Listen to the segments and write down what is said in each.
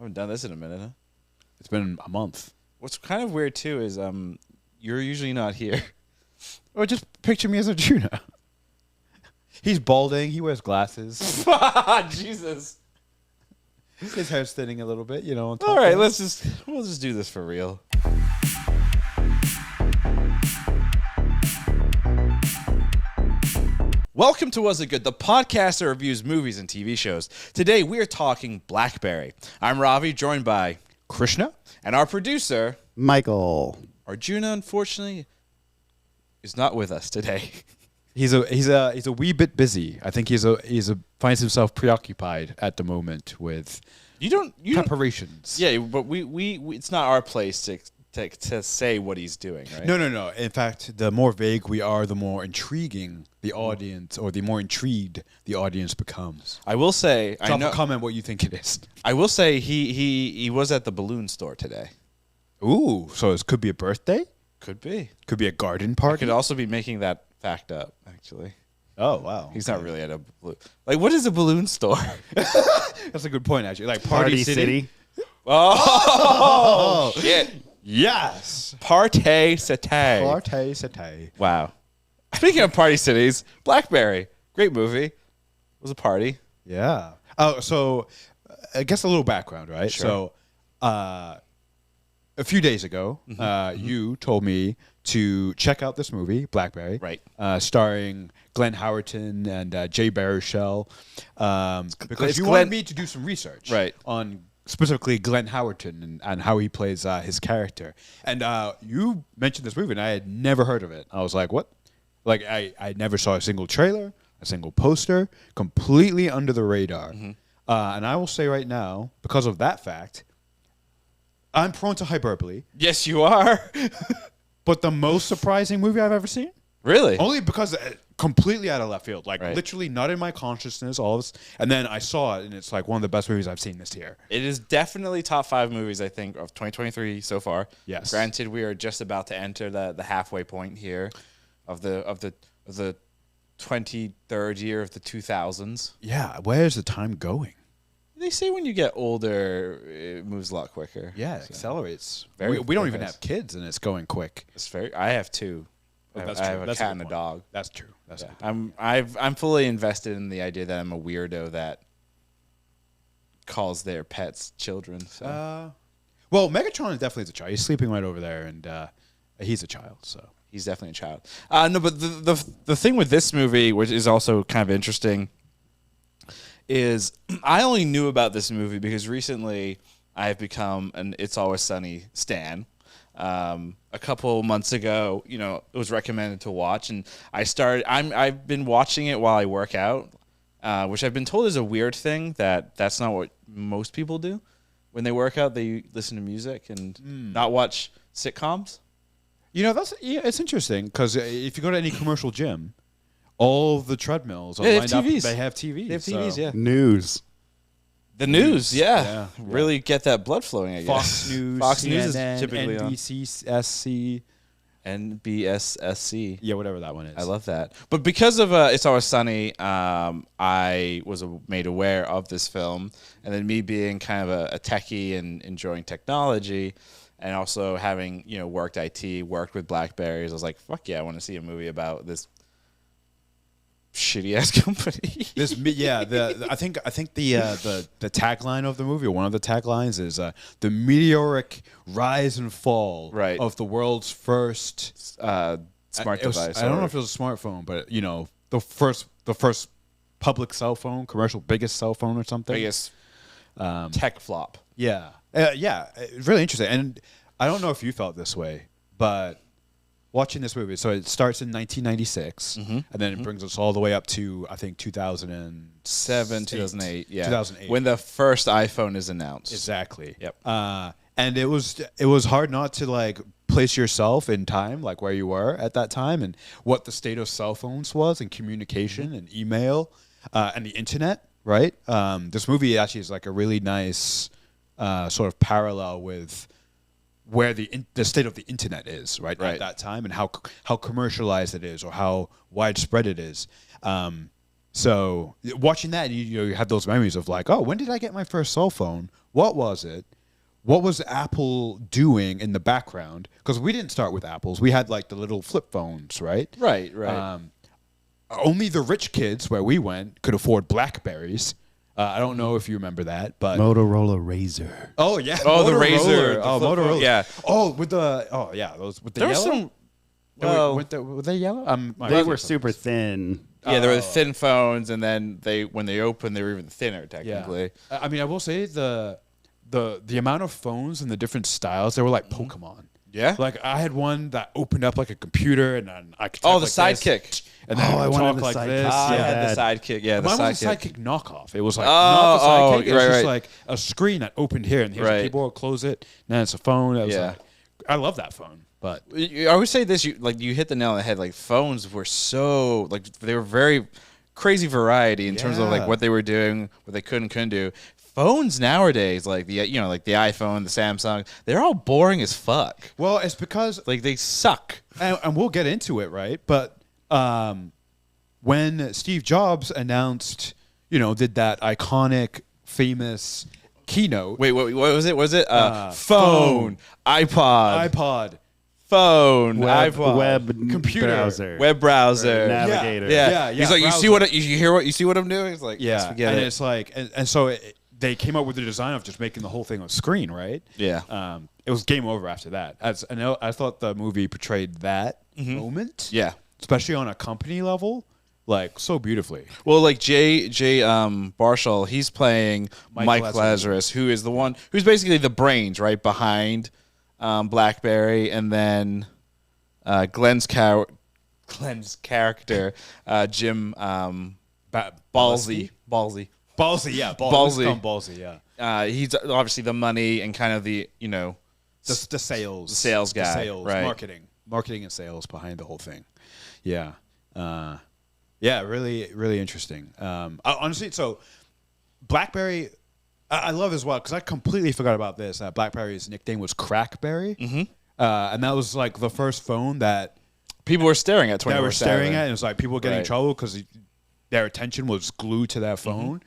haven't done this in a minute, huh? It's been a month. What's kind of weird too is you're usually not here. Or just picture me as a tuna. He's balding. He wears glasses. Jesus. His hair's thinning a little bit, on top All right, there. we'll just do this for real. Welcome to Was It Good, the podcast that reviews movies and TV shows. Today we are talking BlackBerry. I'm Ravi, joined by Krishna and our producer Michael. Arjuna. Unfortunately, is not with us today. He's a wee bit busy. I think he's finds himself preoccupied at the moment with You don't preparations. Yeah, but we it's not our place to say what he's doing, right? No. In fact, the more vague we are, the more intriguing the audience, or the more intrigued the audience becomes. I will say, Drop a comment what you think it is. I will say he was at the balloon store today. Ooh, so it could be a birthday? Could be. Could be a garden I party? could also be making that fact up, actually. Oh, wow. He's not really at a balloon. Like, what is a balloon store? That's a good point, actually. Like Party City. Oh, shit. Yes. Party City. Party City. Wow. Speaking of Party Cities, BlackBerry. Great movie. It was a party. Yeah. Oh, so I guess a little background, right? Sure. So a few days ago, you told me to check out this movie, BlackBerry, Right. Starring Glenn Howerton and Jay Baruchel, because It's you Glenn- wanted me to do some research, Right. on specifically Glenn Howerton and how he plays his character. And you mentioned this movie, and I had never heard of it. I was like, what? Like, I never saw a single trailer, a single poster, completely under the radar. And I will say right now, because of that fact, I'm prone to hyperbole, Yes, you are. but the most surprising movie I've ever seen, Really? only because completely out of left field, like Right. literally not in my consciousness, all of this. And then I saw it, and it's like one of the best movies I've seen this year. It is definitely top 5 movies, I think, of 2023 so far. Yes. Granted, we are just about to enter the halfway point here of the 23rd year of the 2000s. Yeah, where's the time going? They say when you get older, it moves a lot quicker. Yeah, it So accelerates. Very We don't even fast. have kids, and it's going quick. it's very. I have 2. Oh, I that's have true. a That's cat good and a point. dog. That's true. That's Yeah. a good I'm fully invested in the idea that I'm a weirdo that calls their pets children. So Well, Megatron is definitely a child. He's sleeping right over there, and he's a child. So he's definitely a child. No, but the thing with this movie, which is also kind of interesting, is I only knew about this movie because recently I have become an It's Always Sunny stan. A couple months ago, it was recommended to watch, and I've been watching it while I work out, which I've been told is a weird thing. That's not what most people do when they work out. They listen to music and not watch sitcoms. it's interesting because if you go to any commercial gym, all the treadmills are Yeah, they have lined up. TVs. They have TVs. They have TVs, yeah. News. The news, yeah. Yeah. Really get that blood flowing, I guess. Fox News, Fox News CNN, is typically on. NBC, NBSSC. yeah, whatever that one is. I love that. But because of It's Always Sunny, I was made aware of this film. And then me being kind of a techie and enjoying technology, and also having, worked IT, worked with BlackBerries, I was like, fuck yeah, I want to see a movie about this shitty ass company. I think the tagline of the movie, or one of the taglines, is the meteoric rise and fall Right. of the world's first Smart device. I don't know if it was a smartphone, but the first public cell phone, commercial biggest cell phone or something. biggest tech flop. Yeah, it's really interesting. And I don't know if you felt this way, but watching this movie, so it starts in 1996, and then it brings us all the way up to, I think, 2007, 2008, yeah. 2008. When the first iPhone is announced. Exactly. Yep. And it was hard not to place yourself in time, like where you were at that time, and what the state of cell phones was, and communication, and email, and the internet. Right. This movie actually is like a really nice sort of parallel with where the state of the internet is right at that time, and how commercialized it is, or how widespread it is. So watching that, you have those memories of like, oh, when did I get my first cell phone? what was it? What was Apple doing in the background? Because we didn't start with Apples. We had like the little flip phones, right? Right. Only the rich kids where we went could afford BlackBerries. I don't know if you remember that, but Motorola Razor. oh yeah, Oh, the Motorola, Razor. Oh, The flip Motorola. phone, yeah. Oh, with the those with the There was yellow. some. Well, Were they yellow? They were super thin. yeah, there were the thin phones, and then when they opened, they were even thinner Yeah. technically. I mean, I will say the amount of phones and the different styles, they were like Pokemon. Yeah. Like I had one that opened up like a computer, and then I could Oh, type the like this, Sidekick. and then Oh, I I would wanted talk the like Sidekick. this. I Yeah. had the Sidekick. Yeah, the Mine was a Sidekick. Sidekick knockoff. It was like Oh, not the Sidekick. It was right, just right. like a screen that opened here, and here's Right. a keyboard. Close it, and then it's a phone. It was Yeah. like, I love that phone, but I always say this: you hit the nail on the head. Like phones were so they were very crazy variety in terms of like Yeah. what they were doing, what they could and couldn't do. Phones nowadays, like the like the iPhone, the Samsung, they're all boring as fuck. well, it's because Like they suck. and we'll get into it, right? But when Steve Jobs announced, did that iconic, famous keynote, Wait, what was it? Was it phone. phone, iPod, iPod, phone, Web, iPod, web computer, browser. web browser, Navigator. Yeah. Yeah, He's like, browser. you see what I'm doing? He's like, yeah, forget and it. it's like, and so they came up with the design of just making the whole thing a screen, right? Yeah. It was game over after that. I thought the movie portrayed that moment, Yeah. especially on a company level, like so beautifully. Well, like Jay Baruchel, he's playing Mike Lazarus. Lazarus, who is the one who's basically the brains right behind BlackBerry, and then Glenn's character Jim Ballsy. Ballsy, yeah, Ballsy. Ballsy, yeah. He's obviously the money and kind of the The sales, The sales guy, sales, right. marketing and sales behind the whole thing. Yeah, yeah, really, really interesting. Honestly, so BlackBerry, I love as well because I completely forgot about this. BlackBerry's nickname was Crackberry, and that was like the first phone that people were staring at 24/7. they were staring at, and it was like people getting in Right. trouble because their attention was glued to their phone.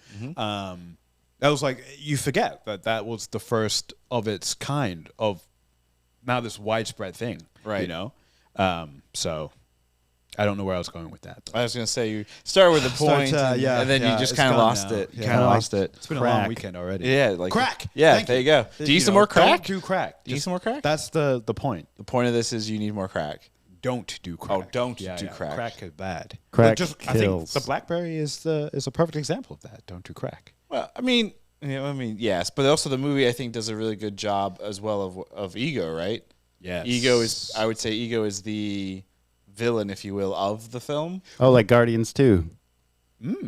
That was like you forget that was the first of its kind of now this widespread thing, Right. So I don't know where I was going with that. I was gonna say you started with the point, and then you just it's kind of gone lost now. it. You Yeah. kind of lost it. It's been a long Crack. weekend already. Yeah, like Crack. Yeah, Thank there you go. Do you need some more crack? Don't do crack. Do you need some more crack? That's the point. The point of this is you need more crack. Don't do crack. Oh, don't do crack. Crack is bad. Crack I think kills. the BlackBerry is a perfect example of that. Don't do crack. Well, I mean, yes, but also the movie I think does a really good job as well of Ego, right? Yes. I would say Ego is the villain, if you will, of the film. Oh, like Guardians 2.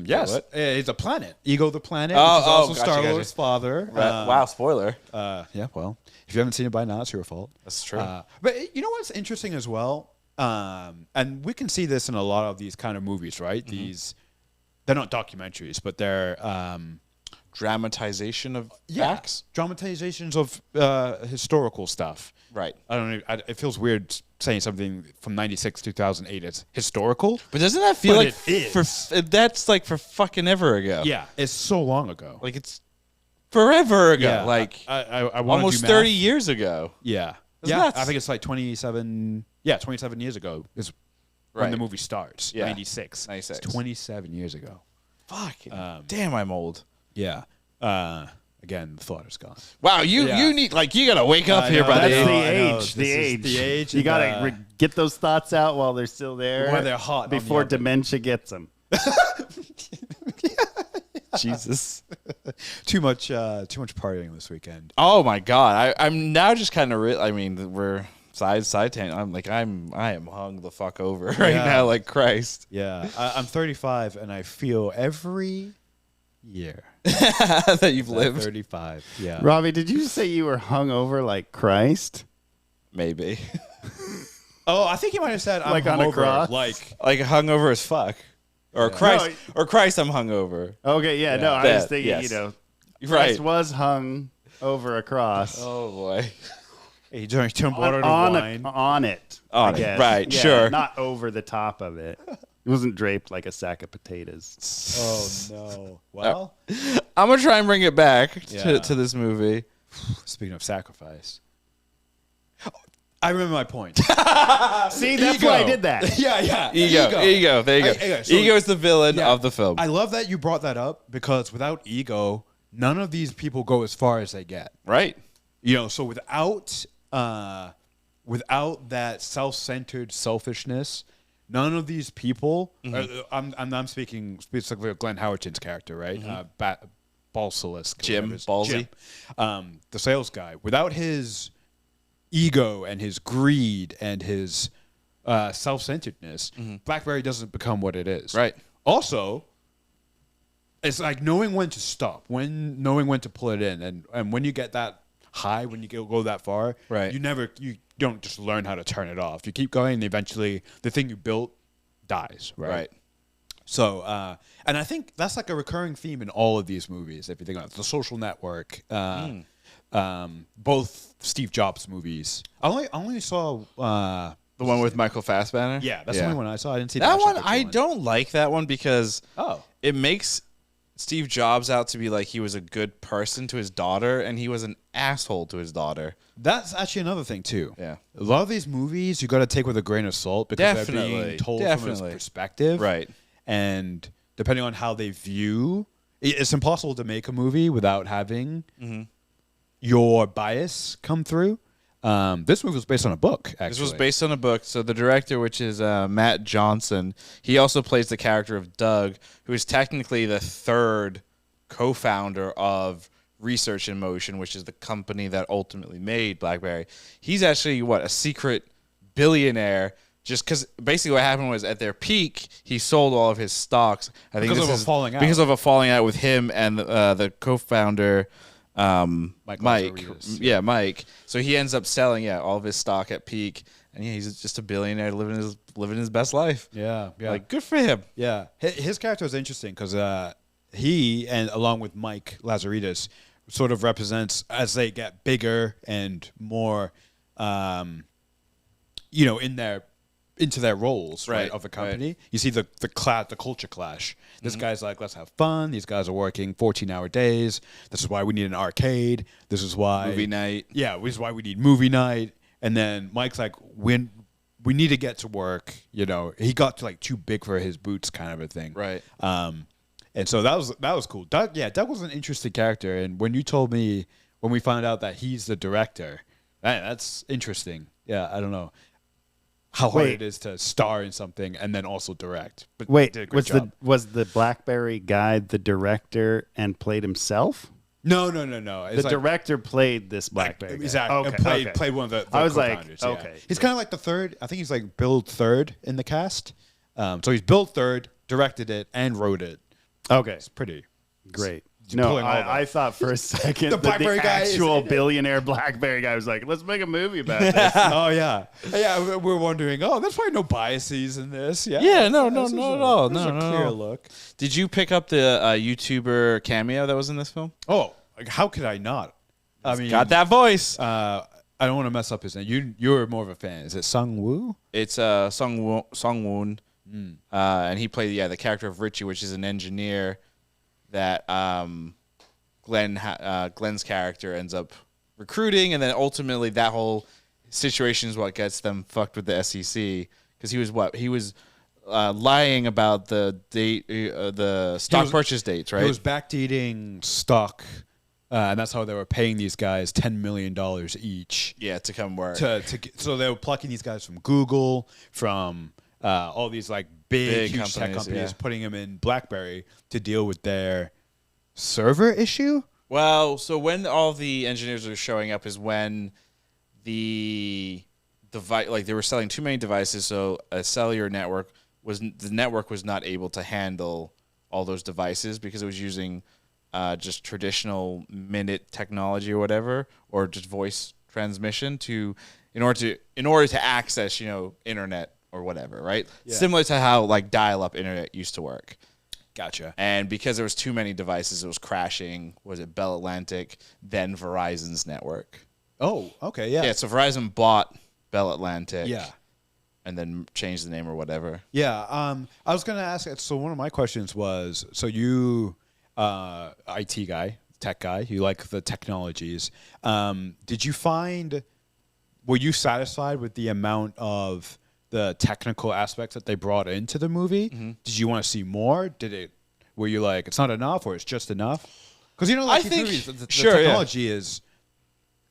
Yes, What? it's a planet. Ego the planet, Oh, which is also gotcha, Star-Lord's father. Wow, spoiler. Yeah, well, if you haven't seen it by now, it's your fault. That's true. But you know what's interesting as well? And we can see this in a lot of these kind of movies, right? They're not documentaries, but they're Dramatization of facts. dramatizations of historical stuff. Right. I don't know. It feels weird saying something from 96 2008 is historical. But doesn't that feel But like it is. that's like for fucking ever ago? Yeah, it's so long ago. Like it's forever ago. Yeah, like I wanna almost do 30 math. years ago. Yeah, That's yeah. nuts. I think it's like 27. Yeah, 27 years ago is when Right. the movie starts. Yeah. 96. 96. It's 27 years ago. Fucking damn, I'm old. Yeah. Again, the thought is gone. Wow, you Yeah. need you gotta wake up I here, know, buddy. That's I the know, I know. age. This The is age. the age You and, gotta get those thoughts out while they're still there. While they're hot on the Before oven. dementia gets them. Jesus. Too much partying this weekend. Oh my god, I'm now just kind of. I mean, we're side tangent. I'm like I am hung the fuck over right Yeah. now, like Christ. Yeah, I'm 35 and I feel every year that you've lived. 35. Yeah. Robbie, did you say you were hungover like Christ? Maybe. Oh, I think you might have said I'm Like on a hungover, cross? Like hungover as fuck. Or Christ. Or Christ, I'm hungover. Okay, yeah, no, I That, was thinking, yes. Christ Right. was hung over a cross. Oh boy. Hey, you turned water to on wine. on it. On I it, guess. right, Yeah, sure. Not over the top of it. He wasn't draped like a sack of potatoes. Oh no. Well, I'm gonna try and bring it back Yeah. to this movie. speaking of sacrifice, I remember my point. See, that's why I did that. Yeah. Ego. There you go. So- Ego is the villain Yeah. of the film. I love that you brought that up because without ego, none of these people go as far as they get. Right. So without that self-centered selfishness, none of these people. I'm speaking specifically of Glenn Howerton's character, right? Balsalisk, Jim Ballsy. the sales guy. Without his ego and his greed and his self-centeredness, BlackBerry doesn't become what it is. Right. Also, it's like knowing when to stop, knowing when to pull it in, and when you get that high, when you go that far, Right. you don't just learn how to turn it off. You keep going, and eventually the thing you built dies. Right. So, and I think that's like a recurring theme in all of these movies. If you think about it, The Social Network, both Steve Jobs movies. I only saw The one with Michael Fassbender? that's the only one I saw. I didn't see That the one. Ashton Kutcher I don't like that one because Oh. it makes Steve Jobs out to be like he was a good person to his daughter, and he was an asshole to his daughter. That's actually another thing too. Yeah. A lot of these movies you got to take with a grain of salt because they're Definitely. being told from his Definitely. perspective, Right. And depending on how they view, it's impossible to make a movie without having your bias come through. This movie was based on a book. Actually, This was based on a book. So the director, which is Matt Johnson, he also plays the character of Doug, who is technically the third co-founder of Research in Motion, which is the company that ultimately made BlackBerry. He's actually a secret billionaire. Just because basically what happened was at their peak, he sold all of his stocks. I think Because this of a is falling out. because of a falling out with him and the co-founder Mike. Lazarides. Yeah, Mike. So he ends up selling all of his stock at peak, and he's just a billionaire living his best life. yeah. Like, good for him. Yeah, his character is interesting because he, and along with Mike Lazarides, sort of represents as they get bigger and more, into their roles Right, of the company. You see the culture clash. This guy's like, let's have fun. These guys are working 14-hour days. This is why we need an arcade. This is why Movie night. Yeah, this is why we need movie night. And then Mike's like, we need to get to work. He got to like too big for his boots, kind of a thing. Right. And so that was cool. Doug was an interesting character. And when you told me when we found out that he's the director, man, that's interesting. Yeah, I don't know how hard it is to star in something and then also direct. But Wait, did a great job. was the BlackBerry guy the director and played himself? No. The director played this BlackBerry guy. Exactly. Okay, And played one of the I was like, co-founders, yeah. okay. He's kind of like the third. I think he's like billed third in the cast. So he's billed third, directed it, and wrote it. Okay, It's pretty great. He's No, pulling all that. I thought for a second The that BlackBerry the guy is actual in it. billionaire BlackBerry guy was like, let's make a movie about this. Oh yeah. We're wondering. Oh, there's probably no biases in this. Yeah. Yeah, no, This is not at all. this is No, a no, clear no. look. Did you pick up the YouTuber cameo that was in this film? Oh, like, how could I not? I mean, Got that voice. I don't want to mess up his name. You're more of a fan. Is it Sung Woo? It's Sung Woon, and he played the character of Richie, which is an engineer that Glenn's character ends up recruiting, and then ultimately that whole situation is what gets them fucked with the SEC because he was lying about the date, the stock purchase dates, right? He was backdating stock, and that's how they were paying these guys $10 million each. Yeah, to come work. So they were plucking these guys from Google, from all these like big huge tech companies, companies, yeah. putting them in BlackBerry to deal with their server issue. Well, so when all the engineers are showing up is when the device, like they were selling too many devices, so a cellular network was not able to handle all those devices because it was using just traditional minute technology or whatever, or just voice transmission in order to access internet or whatever, right? Yeah. Similar to how like dial-up internet used to work. Gotcha. And because there was too many devices, it was crashing. Was it Bell Atlantic, then Verizon's network? Oh, okay, yeah. Yeah, so Verizon bought Bell Atlantic. Yeah. and then change the name or whatever. Yeah. I was gonna ask. So one of my questions was, so you, IT guy, tech guy, you like the technologies. Did you find? Were you satisfied with the amount of the technical aspects that they brought into the movie? Mm-hmm. Did you want to see more? Were you like, it's not enough, or it's just enough? Because like I these think movies, the sure, technology is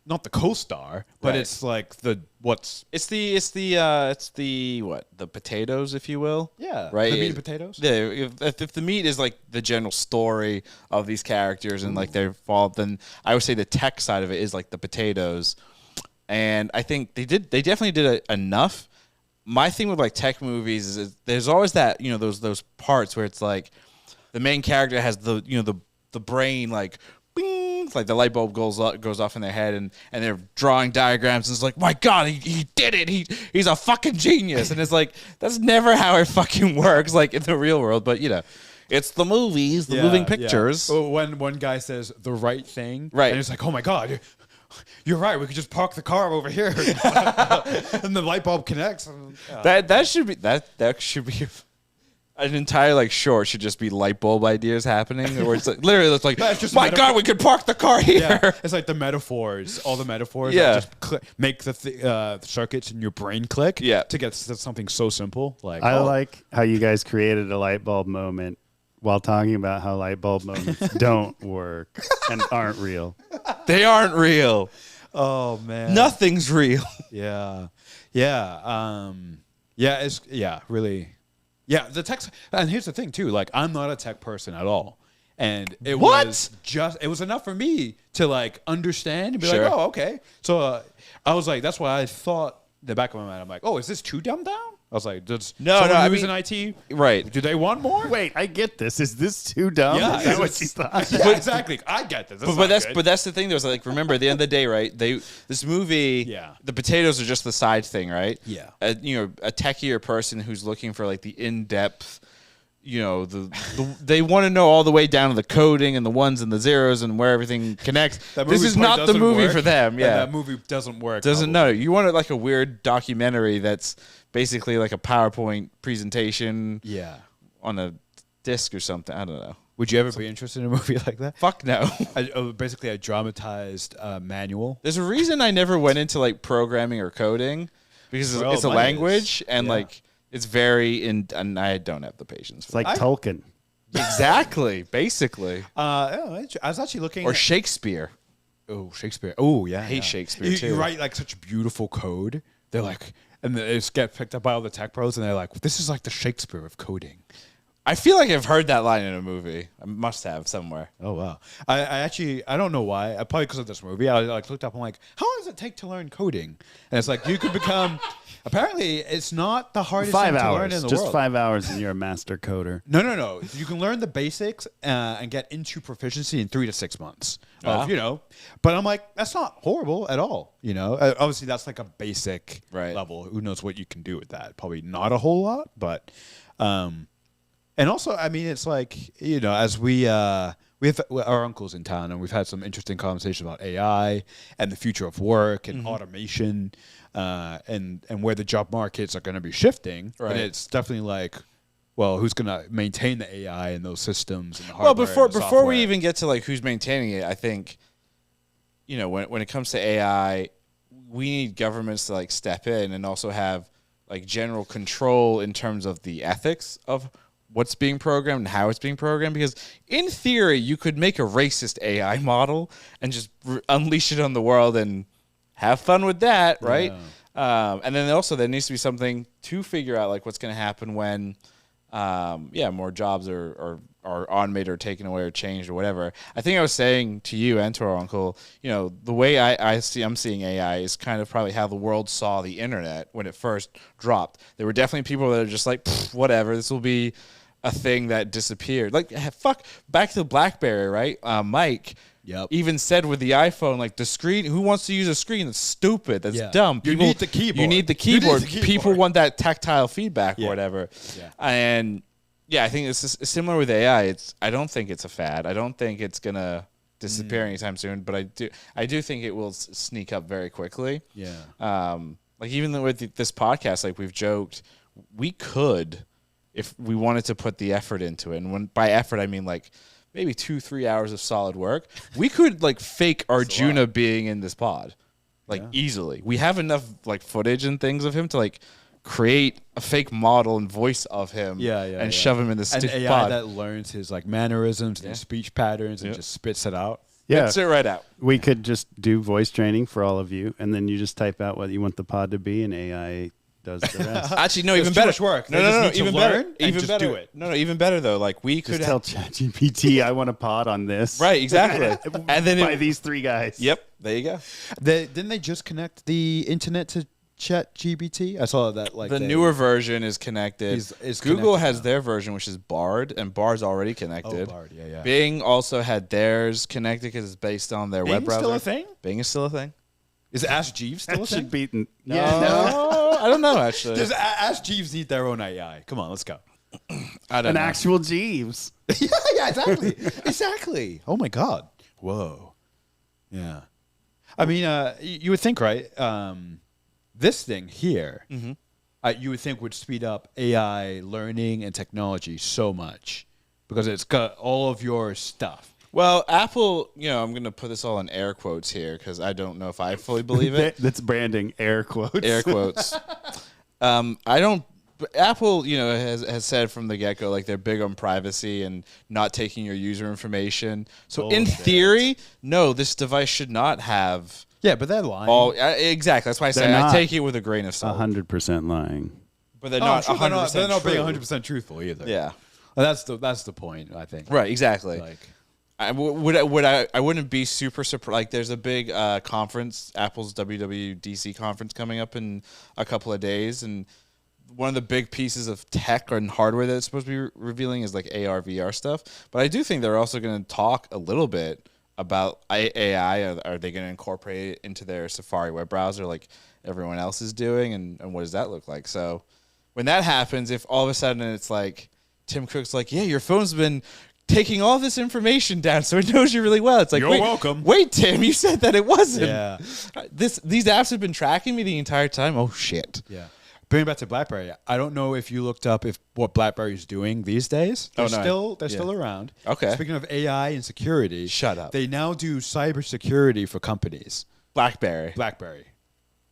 not the co-star, but Right. it's like It's the what, the potatoes, if you will. Yeah, Right. the meat and potatoes. Yeah. If the meat is like the general story of these characters and like their fault, then I would say the tech side of it is like the potatoes. And I think they definitely did enough. My thing with like tech movies is there's always that, those parts where it's like the main character has the brain like bing, it's like the light bulb goes off in their head and they're drawing diagrams and it's like, my God, he did it. He's a fucking genius. And it's like, that's never how it fucking works like in the real world. But it's the movies, the moving pictures. Yeah. When one guy says the right thing, Right. and it's like, oh my God, you're right. We could just park the car over here, and the light bulb connects. That should be an entire like short should just be light bulb ideas happening, or it's like literally it's like, That's just my God, we could park the car here. Yeah, it's like the metaphors, all the metaphors. Yeah. That just make the circuits in your brain click. Yeah. To get to something so simple. Like I like how you guys created a light bulb moment while talking about how light bulb moments don't work and aren't real. They aren't real. Oh man, Nothing's real. Yeah, really. Yeah, the tech. And here's the thing too. Like, I'm not a tech person at all, and it was enough for me to like understand and be Sure. like, oh, okay. So I was like, that's why I thought in the back of my mind, I'm like, oh, is this too dumbed down? I was like, does someone I who's mean- in IT, Right. do they want more? Wait, I get this. Is this too dumb? Yeah, Is that what you thought? Yeah, exactly. I get this. But that's the thing though. Is like, remember at the end of the day, right? This movie, Yeah. the potatoes are just the side thing, right? Yeah. A techier person who's looking for like the in-depth, they want to know all the way down to the coding and the ones and the zeros and where everything connects. That This movie is probably not the doesn't movie work, for them. and Yeah, that movie doesn't work. doesn't probably. know. You want like a weird documentary that's basically like a PowerPoint presentation. Yeah. On a disc or something. I don't know. Would you ever be interested in a movie like that? Fuck no. Basically, a dramatized manual. There's a reason I never went into like programming or coding because Well, it's a mine language is. and Yeah. like it's very and I don't have the patience It's for like Tolkien. that. Exactly, basically. I was actually looking. Or Shakespeare. Oh, Shakespeare. Oh, yeah. I hate yeah. Shakespeare, You too. write like such beautiful code. They're like, and it's get picked up by all the tech pros, and they're like, this is like the Shakespeare of coding. I feel like I've heard that line in a movie. I must have somewhere. Oh wow! I actually I don't know why. Probably because of this movie. I like looked up. I'm like, how long does it take to learn coding? And it's like you could become. Apparently, it's not the hardest 5 thing to learn hours. in the Just world. 5 hours and you're a master coder. No. You can learn the basics and get into proficiency in 3 to 6 months. Wow. But I'm like, that's not horrible at all. Obviously that's like a basic Right. level. Who knows what you can do with that? Probably not a whole lot, but, and also, I mean, it's like, as we have our uncles in town, and we've had some interesting conversations about AI and the future of work and automation, and where the job markets are going to be shifting. Right. And it's definitely like, well, who's going to maintain the AI and those systems and the Well, hardware and the before we software? even get to like who's maintaining it, I think when it comes to AI, we need governments to like step in and also have like general control in terms of the ethics of what's being programmed and how it's being programmed, because in theory you could make a racist AI model and just unleash it on the world and have fun with that, right? And then also there needs to be something to figure out like what's going to happen when more jobs are automated or taken away or changed or whatever. I think I was saying to you and to our uncle, the way I'm seeing AI is kind of probably how the world saw the internet when it first dropped. There were definitely people that are just like, whatever, this will be a thing that disappeared. Like, fuck, back to the BlackBerry, right? Mike even said with the iPhone, like the screen, who wants to use a screen? That's stupid. That's dumb. You need the keyboard. You need the You need keyboard. the keyboard. People want that tactile feedback or Yeah. whatever. Yeah. And I think it's similar with AI. I don't think it's a fad. I don't think it's gonna disappear anytime soon. But I do think it will sneak up very quickly. Yeah. Like even with this podcast, like we've joked, we could, if we wanted to put the effort into it. And when by effort, I mean like maybe 2-3 hours of solid work. We could like fake Arjuna being in this pod, like easily. We have enough like footage and things of him to like create a fake model and voice of him and shove him in this An stupid AI pod. that learns his like mannerisms and speech patterns and just spits it out. Yeah. Spits it right out. We could just do voice training for all of you, and then you just type out what you want the pod to be, and AI does the rest. Actually, no, It's even too better. much work. No, They just no, need to even learn better. and Even just better. do it. No, even better though. Like we could Just tell ChatGPT, I want a pod on this. right, exactly. And then by these three guys. Yep, there you go. Didn't they just connect the internet to ChatGPT? I saw that like The newer version is connected. is Google connected has now. their version, which is Bard, and Bard's already connected. Oh, Bard, yeah. Bing also had theirs connected because it's based on their web Bing's browser. still a thing? Bing is still a thing. Is Ask Jeeves still a That thing? should be. No, I don't know actually. Does Ask Jeeves need their own AI? Come on, let's go. I don't An know. actual Jeeves. yeah, exactly. Exactly. Oh my God. Whoa. Yeah. I mean, you would think, right? This thing here, you would think would speed up AI learning and technology so much because it's got all of your stuff. Well, Apple, I'm going to put this all in air quotes here because I don't know if I fully believe it. That's branding, air quotes. Air quotes. I don't. Apple, has said from the get go, like they're big on privacy and not taking your user information. So in theory, no, this device should not have Yeah, but they're lying. all. Exactly. That's why I say They're I not. take it with a grain of salt. 100% lying. But they're Oh, not sure 100%. they're not being true. 100% truthful either. Yeah. Well, that's the point, I think. Right. Exactly. Like, I wouldn't be super surprised. Like, there's a big conference, Apple's WWDC conference coming up in a couple of days, and one of the big pieces of tech and hardware that it's supposed to be revealing is like AR, VR stuff. But I do think they're also going to talk a little bit about AI. Are they going to incorporate it into their Safari web browser like everyone else is doing, and what does that look like? So when that happens, if all of a sudden it's like Tim Cook's like, yeah, your phone's been taking all this information down so it knows you really well. It's like, You're welcome. Wait, Tim, you said that it wasn't. Yeah. These apps have been tracking me the entire time. Oh, shit. yeah. Bringing back to BlackBerry, I don't know if you looked up what BlackBerry's doing these days. They're still around. Okay. Speaking of AI and security, Shut up. They now do cybersecurity for companies. BlackBerry. BlackBerry.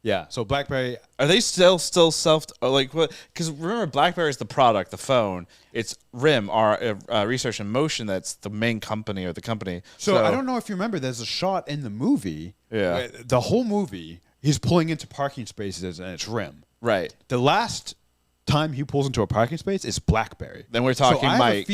Yeah. So BlackBerry. Are they still self like what? Because remember, BlackBerry is the product, the phone. It's RIM, our Research in Motion. That's the main company or the company. So I don't know if you remember. There's a shot in the movie. Yeah. where the whole movie, he's pulling into parking spaces and it's RIM. Right. The last time he pulls into a parking space is BlackBerry. Then we're talking so I Mike.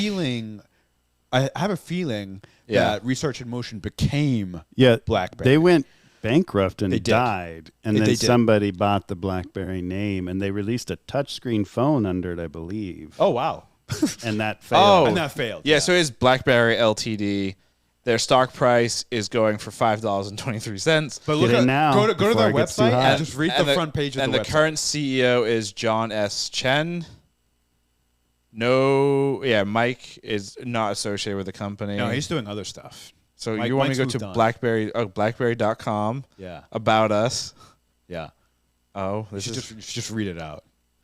I have a feeling Yeah. that Research in Motion became Yeah, BlackBerry. They went bankrupt and They did. died, and They then did. somebody bought the BlackBerry name, and they released a touchscreen phone under it, I believe. Oh wow. And that failed. Oh, And that failed. Yeah, so it's BlackBerry Ltd. Their stock price is going for $5.23. But Get look in at now go to their before it gets too website hot. and just read the front page of and the the website. current CEO is John S. Chen. No, yeah, Mike is not associated with the company. No, he's doing other stuff. so Mike- you want me Mike's to go to moved on. BlackBerry? Oh, BlackBerry.com. Yeah. About us. Yeah. Oh, You this should is just read it out.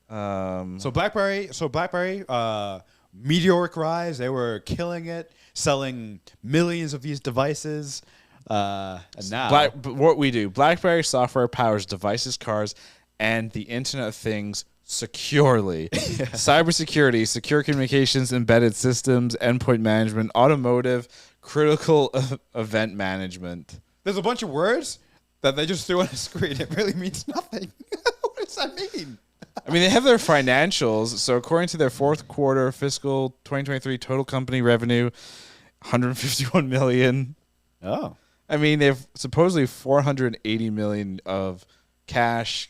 um. So BlackBerry, meteoric rise. They were killing it, selling millions of these devices. And now, But what we do, BlackBerry software powers devices, cars, and the Internet of Things securely. Cybersecurity, secure communications, embedded systems, endpoint management, automotive, critical event management. there's a bunch of words that they just threw on a screen. It really means nothing. What does that mean? I mean, they have their financials. So according to their fourth quarter fiscal 2023 total company revenue, 151 million. Oh. I mean, they have supposedly 480 million of cash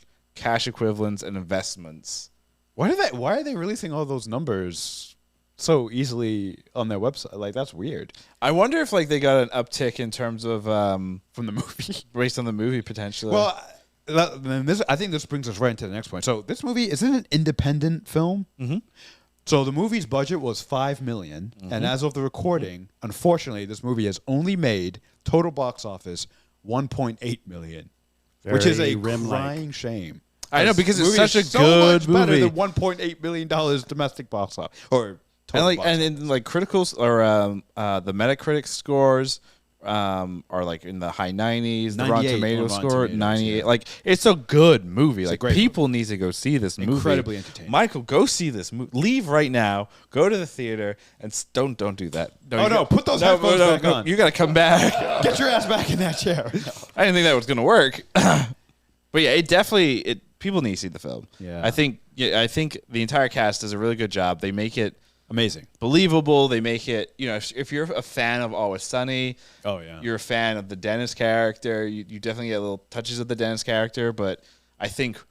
equivalents, and investments. Why are they releasing all those numbers so easily on their website? Like, that's weird. I wonder if like they got an uptick in terms of From the movie. based on the movie potentially. Well, I think this brings us right into the next point. So this movie is an independent film. Mm-hmm. So the movie's budget was $5 million, and as of the recording, unfortunately, this movie has only made total box office $1.8 million, which is a Very rim-like. crying shame. I know, because it's Movie such is a so good much better movie. than $1.8 billion domestic box office or total And like, box and office. in like criticals or the Metacritic scores are like in the high 90s. The Rotten 98 Tomato on Rotten score Tomatoes, 98. yeah. Like, it's a good movie. Like, great people need to go see this movie. Incredibly entertaining. Michael, go see this movie. Leave right now. Go to the theater and don't do that. Oh, you no, put those headphones back on. You got to come back. Get your ass back in that chair. I didn't think that was going to work. But yeah, people need to see the film. Yeah. I think the entire cast does a really good job. They make it Amazing. believable. They make it, if you're a fan of Always Sunny, Oh, yeah. you're a fan of the Dennis character, you definitely get little touches of the Dennis character, but I think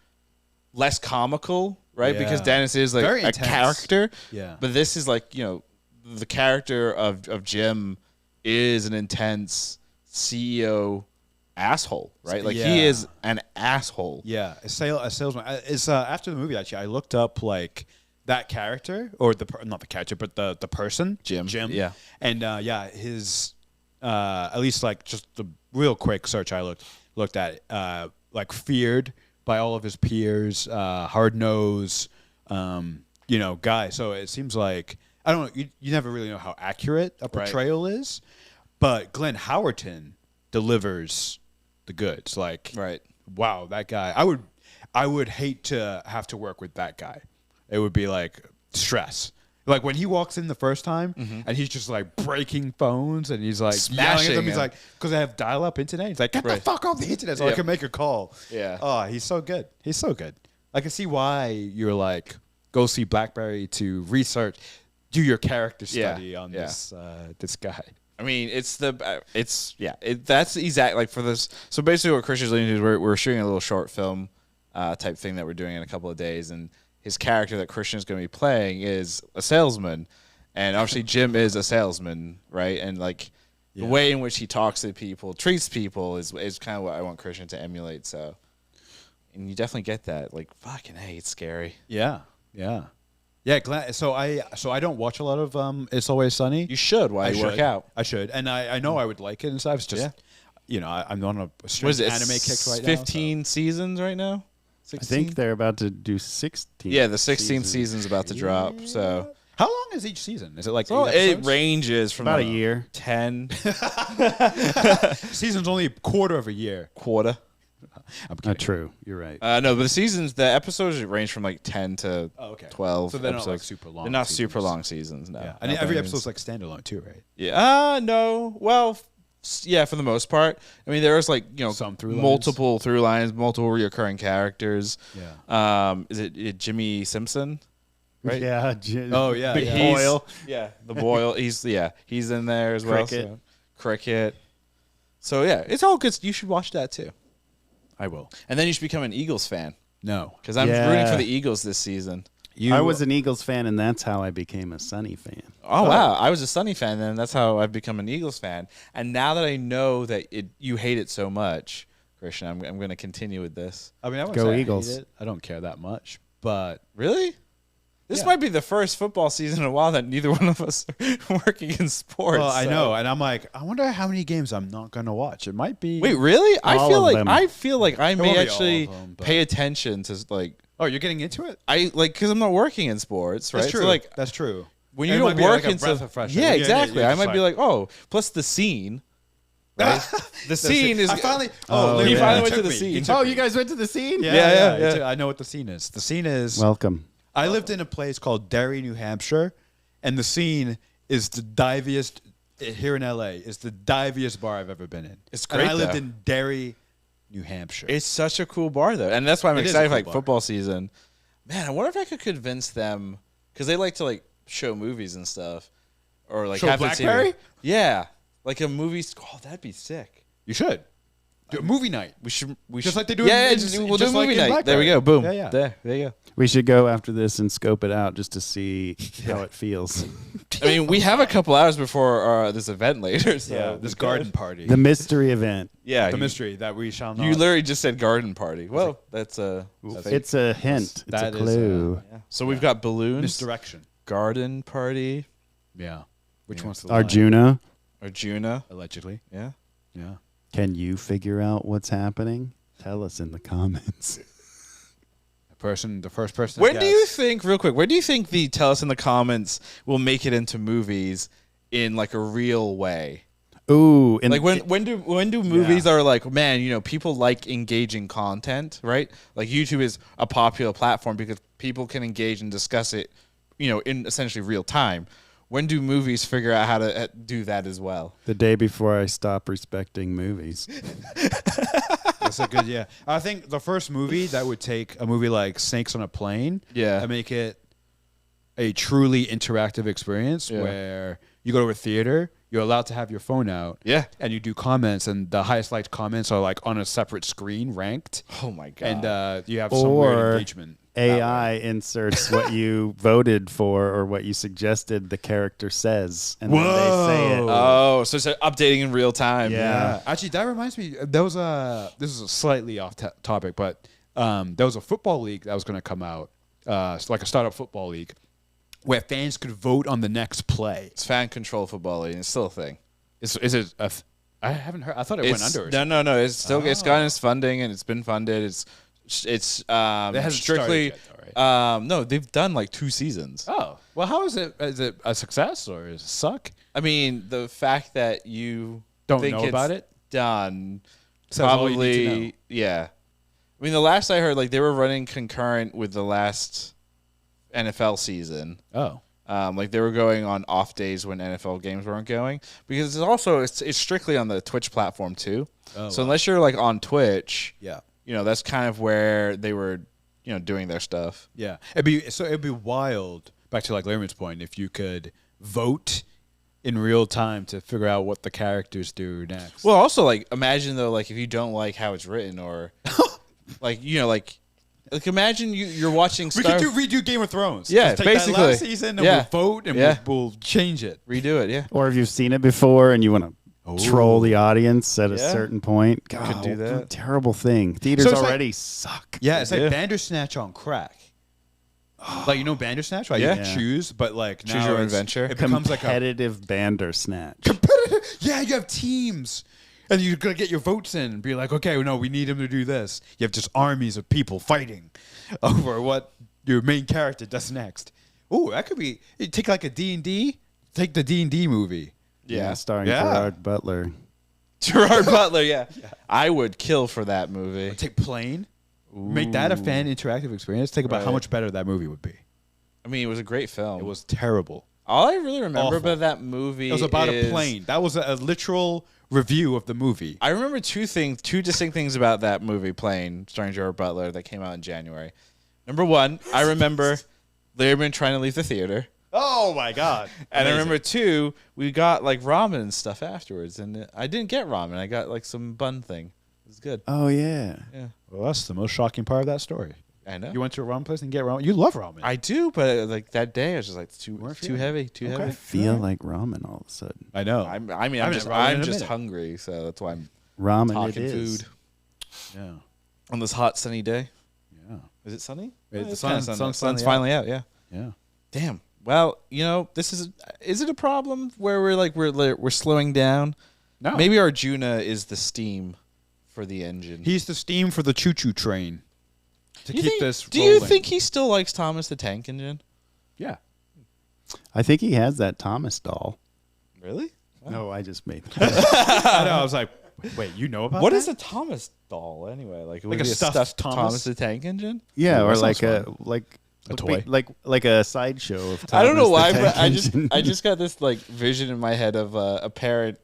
less comical, right? Yeah. Because Dennis is like Very a intense. character. Yeah. But this is like, the character of Jim is an intense CEO asshole, right? Like, he Yeah. is an asshole. Yeah, a salesman. It's after the movie, actually, I looked up, like, that character, or not the character, but the person, Jim. Yeah. and his at least like just the real quick search I looked at, like feared by all of his peers, hard nose, guy. So it seems like I don't know. You never really know how accurate a portrayal is, but Glenn Howerton delivers the goods. Like, Right. wow, that guy. I would hate to have to work with that guy. It would be like stress. Like when he walks in the first time and he's just like breaking phones and he's like yelling at Smashing them. He's them. like, because I have dial-up internet. He's like, get the Right. fuck off the internet so I Yep. can make a call. Yeah. Oh, he's so good. He's so good. I can see why you're like, go see BlackBerry to research, do your character study on this guy. I mean, that's exactly like for this. So basically, what Christian's leading to is we're shooting a little short film type thing that we're doing in a couple of days, and his character that Christian's going to be playing is a salesman, and obviously Jim is a salesman, right? And like the way in which he talks to people, treats people is kind of what I want Christian to emulate. So, and you definitely get that. Like, fucking hey, it's scary. Yeah. Glad. So I don't watch a lot of It's Always Sunny. You should while you work out. I should, and I know I would like it and stuff. It's just, I'm on a What strange is it? anime kick right 15 seasons right now. I 16? think they're about to do 16. Yeah, the 16th season's about to drop. So, now. How long is each season? Is it like well, 8 it episodes? ranges from About a year. 10 Season's only a quarter of a year. quarter. I'm kidding. True. You're right. No, but the episodes range from like 10 to 12. So they're not episodes. like super long. They're not seasons. super long seasons. No. Yeah, and No, every but episode's like standalone too, right? Yeah. No. Well, yeah, for the most part. I mean, there's like Some through lines. multiple through lines, multiple recurring characters. Yeah. Is it Jimmy Simpson? Right. Yeah. Oh, yeah, Big yeah. Boyle. Yeah, the Boyle. He's in there as well. Cricket. So. Cricket. So yeah, it's all good. You should watch that too, I will. and then you should become an Eagles fan No. because I'm Yeah. rooting for the Eagles this season. I was an Eagles fan, and that's how I became a Sunny fan. Oh wow, I was a Sunny fan, and that's how I've become an Eagles fan. And now that I know that you hate it so much, Christian, I'm going to continue with this. I mean, I wouldn't Go say I hate Eagles. it. I don't care that much, but Really? This Yeah. might be the first football season in a while that neither one of us are working in sports. well, I so- know, and I'm like, I wonder how many games I'm not going to watch. It might be. Wait, really? All of them. I feel like I won't may be all actually of them, but- pay attention to like Oh, you're getting into it? because I'm not working in sports, right? That's true. So like That's true. when And you it might don't be work like a in breath of fresh air. yeah, Yeah, exactly. you're I just might be like, oh, plus the scene, right? the scene is. I finally. Oh, literally, he finally he went to took the me. scene. He took Oh, me. you guys went to the scene? Yeah. I know what the scene is. The scene is. Welcome. I lived in a place called Derry, New Hampshire, and the scene is the diviest here in LA. Is the diviest bar I've ever been in. It's And great, I lived though. in Derry, New Hampshire. It's such a cool bar though, and that's why I'm It is a excited for cool like bar. football season. Man, I wonder if I could convince them because they like to like show movies and stuff, or like Show have it BlackBerry? Yeah, like a movie. Oh, that'd be sick. You should do a movie night. We should. Just like they do Yeah, in- we'll do just a like movie in night. There we BlackBerry. go. Boom. Yeah. There you go. We should go after this and scope it out just to see how it feels. I mean, we have a couple hours before this event later. So This garden party. The mystery event. Yeah, The mystery that we shall not. You literally just said garden party. Well, that's a. It's a hint. It's that a is, clue. So we've got balloons, misdirection. garden party, Yeah. Which one's the Arjuna, Arjuna. Allegedly. Yeah. Yeah. can you figure out what's happening? Tell us in the comments. The first person. When do you think, real quick, where do you think the Tell Us in the Comments will make it into movies in like a real way? Ooh, Like when do movies are like, man, you know, people like engaging content, right? Like YouTube is a popular platform because people can engage and discuss it, you know, in essentially real time. When do movies figure out how to do that as well? the day before I stop respecting movies. That's a good, yeah. I think the first movie that would take a movie like Snakes on a Plane, and make it a truly interactive experience where you go to a theater, you're allowed to have your phone out, and you do comments, and the highest liked comments are like on a separate screen ranked. Oh my god! And you have some weird engagement. AI inserts what you voted for or what you suggested the character says, and then they say it. Oh, so it's updating in real time. Yeah. Actually, that reminds me. There was this is a slightly off topic, but there was a football league that was going to come out, it's like a startup football league, where fans could vote on the next play. It's fan control football league. It's still a thing. Is it? I haven't heard. I thought it went under. No. It's still it's gotten its funding and it's been funded. It's hasn't strictly started yet, though, right? No, they've done like 2 seasons. Oh, well, how is it? Is it a success or is it suck? I mean, the fact that you Don't think know it's about it done says all you need to know. probably yeah. I mean, the last I heard, like they were running concurrent with the last NFL season. Oh, Like they were going on off days when NFL games weren't going because it's strictly on the Twitch platform too. So unless you're like on Twitch, you know, that's kind of where they were, you know, doing their stuff. yeah. It'd be wild. Back to like Lerman's point, if you could vote in real time to figure out what the characters do next. Well, also like imagine though, like if you don't like how it's written or like you know like imagine you're watching. We could redo Game of Thrones. Yeah, Just take basically. that last season and we'll vote and we'll change it. redo it. Yeah. Or if you've seen it before and you want to troll the audience at a certain point, God, could do that. what a terrible thing. Theaters So it's already suck. Yeah, it's like Bandersnatch on crack. Like, you know Bandersnatch? Right? Yeah. You choose, but like Choose now your own it's- adventure. It becomes like a Competitive Bandersnatch. yeah, you have teams. And you're going to get your votes in and be like, okay, no, we need him to do this. You have just armies of people fighting over what your main character does next. Ooh, that could be, you take like a D&D, take the D&D movie. Yeah, starring Yeah. Gerard Butler. Gerard Butler. Yeah. I would kill for that movie. Take Plane, make that a fan interactive experience. Think about how Right. much better that movie would be. I mean, it was a great film. It was terrible. All I really remember Awful. about that movie. It was about is a plane. That was a literal review of the movie. I remember two distinct things about that movie, Plane, starring Gerard Butler, that came out in January. Number one, I remember Lehrman trying to leave the theater. Oh my god! And I remember two, we got like ramen and stuff afterwards, and I didn't get ramen. I got like some bun thing. It was good. Oh, yeah. Yeah, Well, that's the most shocking part of that story. I know. You went to a ramen place and get ramen. You love ramen. I do, but like that day, I was just like too heavy, too I heavy. feel like ramen all of a sudden. I know. I'm haven't had ramen in a minute. hungry, so that's why I'm Ramen talking it is. food Yeah. on this hot sunny day. Yeah. Is it sunny? The It's sun- kinda sunny. sun's Sun's finally finally out. Yeah. Yeah. Damn. Well, you know, this is it a problem where we're slowing down? No. Maybe Arjuna is the steam for the engine. He's the steam for the choo-choo train to Do you keep think- this Do rolling. you think he still likes Thomas the Tank Engine? Yeah. I think he has that Thomas doll. Really? No, I just made it. I know. I was like, wait, you know about What that? is a Thomas doll anyway? Like Like would it a be stuffed Thomas? Thomas? The Tank Engine? Yeah, Ooh, or that like sounds a toy? like a sideshow of Thomas I don't know the why, Tank but Engine. I just got this like vision in my head of a parent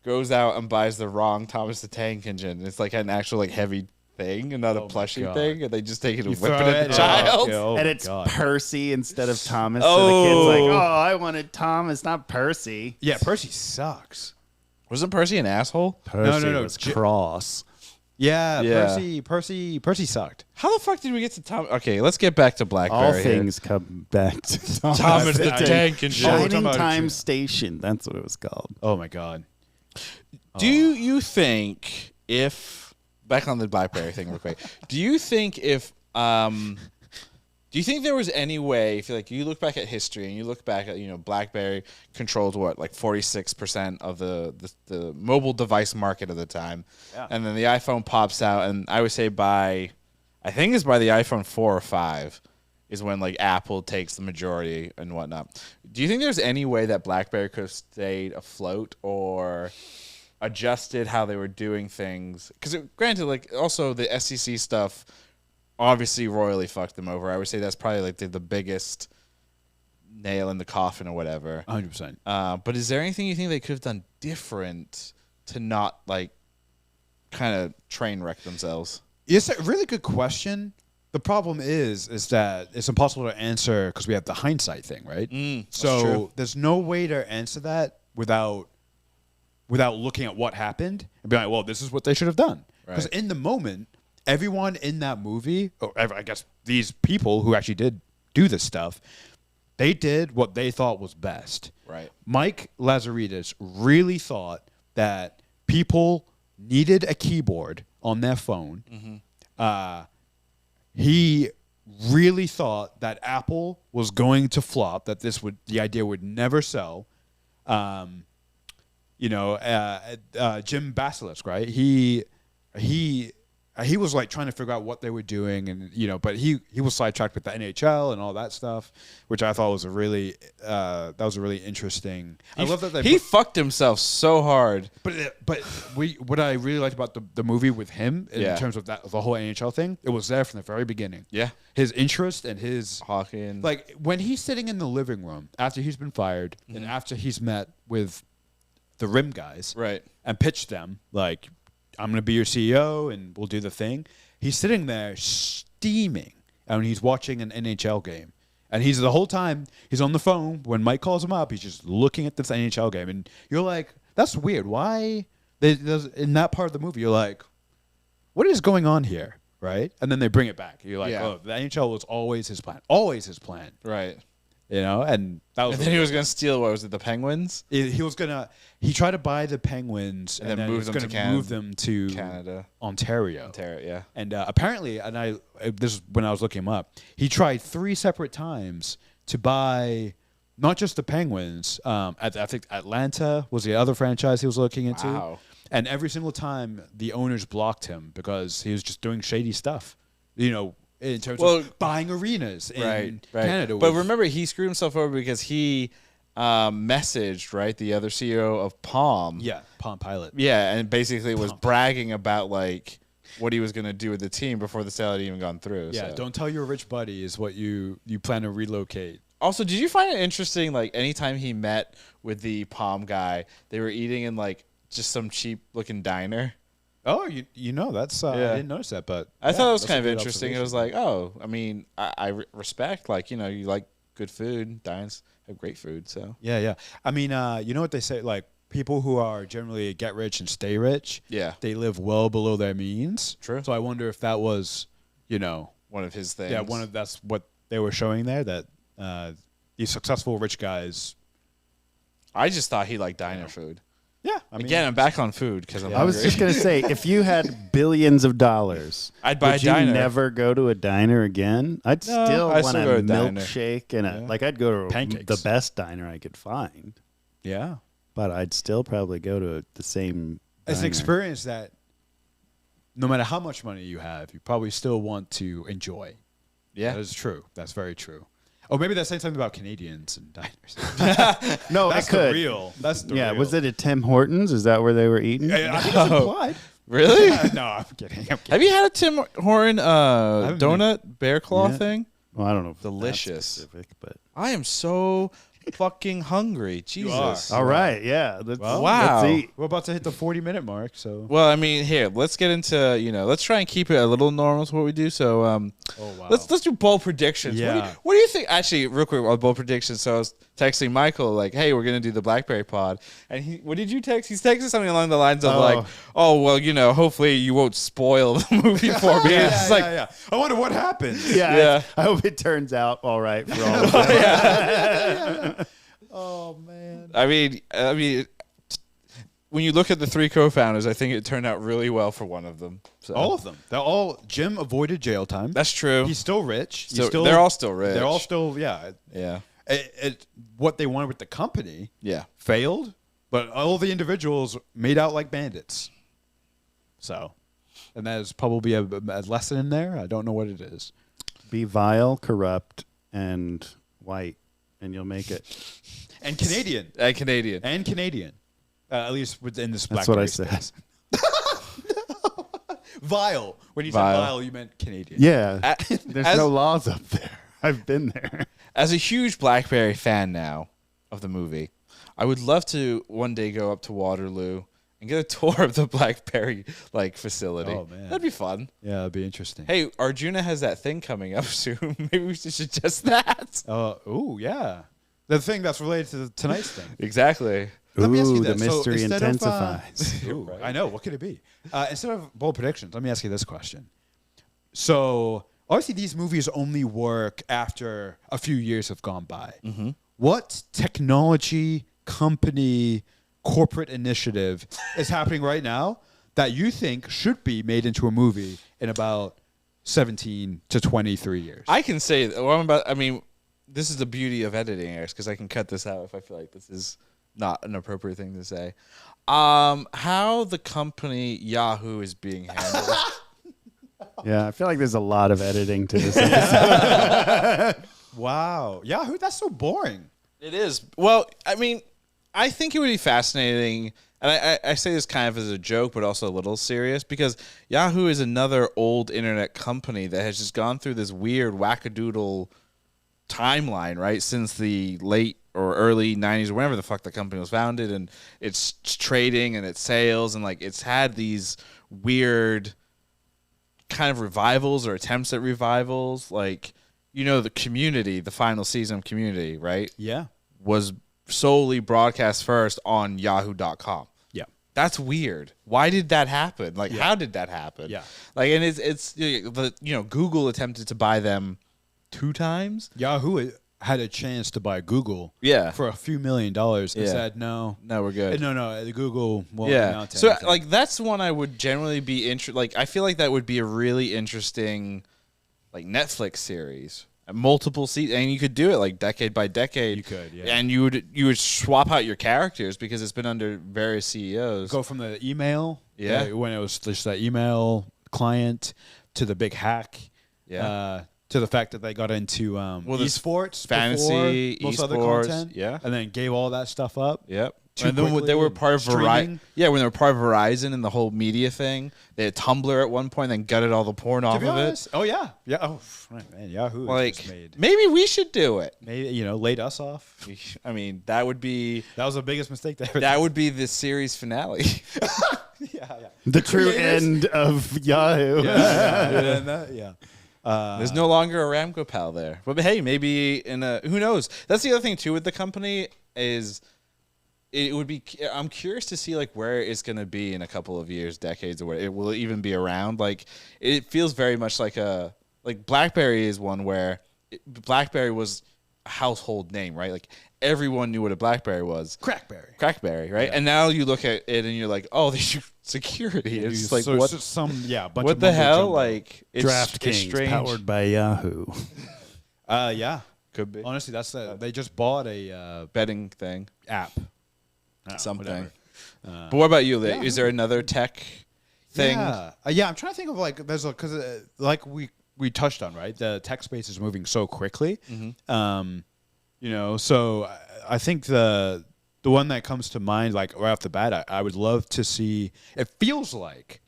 goes out and buys the wrong Thomas the Tank Engine. It's like an actual like heavy thing and not a my plushie God. thing, and they just take it and You whip throw it at the it child. in. Oh and my it's God. Percy instead of Thomas. So the kid's like, Oh. oh, I wanted Thomas, not Percy. Yeah, Percy sucks. Wasn't Percy an asshole? Percy no, was cross. Yeah, Yeah. Percy sucked. How the fuck did we get to Tom? Okay, let's get back to BlackBerry. All here. things come back to Thomas the Tank Engine. we're talking Shining about Time Arjuna. Station. That's what it was called. Oh my god. Do you think if back on the BlackBerry thing real quick? Do you think there was any way, if you look back at history and you look back at BlackBerry controlled what, like 46% of the mobile device market at the time, and then the iPhone pops out, and I would say by I think it's by the iPhone 4 or 5 is when like Apple takes the majority and whatnot. Do you think there's any way that BlackBerry could have stayed afloat or adjusted how they were doing things? Because granted, like also the SEC stuff obviously royally fucked them over. I would say that's probably like the biggest nail in the coffin or whatever. 100%. But is there anything you think they could have done different to not like kind of train wreck themselves? It's a really good question. The problem is that it's impossible to answer because we have the hindsight thing, right? So there's no way to answer that without looking at what happened and be like, well, this is what they should have done. Because in the moment, everyone in that movie, or I guess these people who actually did do this stuff, they did what they thought was best. Right. Mike Lazaridis really thought that people needed a keyboard on their phone. He really thought that Apple was going to flop, that the idea would never sell. Jim Basilisk, right? He was like trying to figure out what they were doing, and but he was sidetracked with the NHL and all that stuff, which I thought was a really interesting. I love that he fucked himself so hard. But what I really liked about the movie with him in terms of the whole NHL thing, it was there from the very beginning. Yeah, his interest and his hockey, and like when he's sitting in the living room after he's been fired and after he's met with the Rim guys, right, and pitched them like, I'm going to be your CEO and we'll do the thing. He's sitting there steaming and he's watching an NHL game. And he's the whole time he's on the phone. When Mike calls him up, he's just looking at this NHL game. And you're like, that's weird. Why? In that part of the movie, you're like, what is going on here? Right? And then they bring it back. You're like, oh, the NHL was always his plan. Always his plan. Right. And that was. And then he was going to steal. What was it? The Penguins. He tried to buy the Penguins and then move them to Canada, Ontario. Yeah. And apparently, this is when I was looking him up. He tried 3 separate times to buy not just the Penguins. I think Atlanta was the other franchise he was looking into. Wow. And every single time, the owners blocked him because he was just doing shady stuff. In terms of buying arenas in Canada. But remember, he screwed himself over because he messaged, right, the other CEO of Palm. Yeah, Palm Pilot. Yeah, and basically was bragging about, like, what he was going to do with the team before the sale had even gone through. Yeah, so. Don't tell your rich buddy is what you plan to relocate. Also, did you find it interesting, like, anytime he met with the Palm guy, they were eating in, like, just some cheap-looking diner? Oh, that's I didn't notice that, but I thought it was kind of interesting. It was like, oh, I mean, I respect, like, you like good food. Diners have great food, so yeah. I mean, you know what they say, like people who are generally get rich and stay rich, they live well below their means. True. So I wonder if that was, one of his things. Yeah, that's what they were showing there. That these successful rich guys. I just thought he liked diner food. Yeah. I mean, again, I'm back on food because I was just going to say, if you had billions of dollars, I'd buy a would diner. You never go to a diner again? I'd still want a milkshake and I'd go to the best diner I could find. Yeah. But I'd still probably go to the same It's an diner. experience that no matter how much money you have, you probably still want to enjoy. Yeah. That is true. That's very true. Oh, maybe that's saying something about Canadians and diners. No, that's the real. That's the real. Was it at Tim Hortons? Is that where they were eating? I think it's implied. Really? No, I'm kidding. Have you had a Tim Horton donut bear claw thing? Well, I don't know if delicious. That's specific, but I am so fucking hungry. Jesus. All right, yeah. Wow. Let's eat. We're about to hit the 40-minute mark, so. Well, I mean, here, let's get into, let's try and keep it a little normal to what we do. So, let's do bold predictions. Yeah. What do you think? Actually, real quick on bold predictions. So I was texting Michael, like, hey, we're going to do the BlackBerry pod. And what did you text? He's texting something along the lines of like, oh, well, hopefully you won't spoil the movie for me. Yeah. I wonder what happens. Yeah. I hope it turns out all right for all of us. Oh, man. I mean, when you look at the 3 co-founders, I think it turned out really well for one of them. So. All of them. Jim avoided jail time. That's true. He's still rich. They're all still rich. They're all still, yeah. What they wanted with the company failed, but all the individuals made out like bandits. So. and there's probably a lesson in there. I don't know what it is. Be vile, corrupt, and white, and you'll make it. And Canadian. And Canadian. At least within this That's what I BlackBerry said. space. Vile. When you said Vile. vile, you meant Canadian. Yeah. There's As- no laws up there. I've been there. As a huge BlackBerry fan now of the movie, I would love to one day go up to Waterloo and get a tour of the BlackBerry facility. Oh, man. That'd be fun. Yeah, that'd be interesting. Hey, Arjuna has that thing coming up soon. Maybe we should suggest that. Oh, yeah. The thing that's related to tonight's thing. Exactly. Let me ask you Ooh, the this. So mystery instead of, intensifies. Ooh, I know. What could it be? Instead of bold predictions, let me ask you this question. So, obviously, these movies only work after a few years have gone by. Mm-hmm. What technology, company, corporate initiative is happening right now that you think should be made into a movie in about 17 to 23 years? I can say, this is the beauty of editing, Eric, because I can cut this out if I feel like this is not an appropriate thing to say. How the company Yahoo is being handled. Yeah, I feel like there's a lot of editing to this episode. Wow. Yahoo, that's so boring. It is. Well, I think it would be fascinating, and I say this kind of as a joke, but also a little serious, because Yahoo is another old internet company that has just gone through this weird wackadoodle timeline, right, since the late or early 90s or whenever the fuck the company was founded, and it's trading and its sales, and it's had these weird kind of revivals or attempts at revivals, the Community, the final season of Community, right? Yeah. Was solely broadcast first on yahoo.com. Yeah. That's weird. Why did that happen? How did that happen? Yeah. And it's Google attempted to buy them 2 times. Yahoo had a chance to buy Google for a few $1 million and said, no, we're good. No, the Google won't Yeah. amount to So anything. that's one I would generally be interested. I feel like that would be a really interesting Netflix series. Multiple seasons, and you could do it decade by decade. You could, yeah. And you would swap out your characters because it's been under various CEOs. Go from the email, Yeah. when it was just that email client, to the big hack, to the fact that they got into this esports, fantasy, before, most other esports, content, yeah. and then gave all that stuff up. Yep. Too And then quickly they were and part of Verizon. streaming. Yeah, when they were part of Verizon and the whole media thing, they had Tumblr at one point, then gutted all the porn To off be of honest, oh yeah. Oh man, Yahoo is just made. maybe we should do it. Maybe laid us off. That would be That was the biggest mistake they ever that did. would be the series finale. Yeah. The true creators. end of Yahoo. Yeah. There's no longer a Ramco pal there. But hey, maybe who knows? That's the other thing too with the company is it would be. I'm curious to see where it's going to be in a couple of years, decades, or where it will even be around. It feels very much like BlackBerry is one where BlackBerry was a household name, right? Everyone knew what a BlackBerry was. Crackberry, right? Yeah. And now you look at it and you're like, oh, they do security. It's bunch what of what the hell? mumbo-jumbo. It's DraftKings, strange. powered by Yahoo. Yeah. Could be Honestly, that's they just bought a betting thing. app. Something. Whatever. But what about you? yeah. Is there another tech thing? Yeah, I'm trying to think of there's because we touched on, right, the tech space is moving so quickly. So I think the one that comes to mind right off the bat, I would love to see. It feels like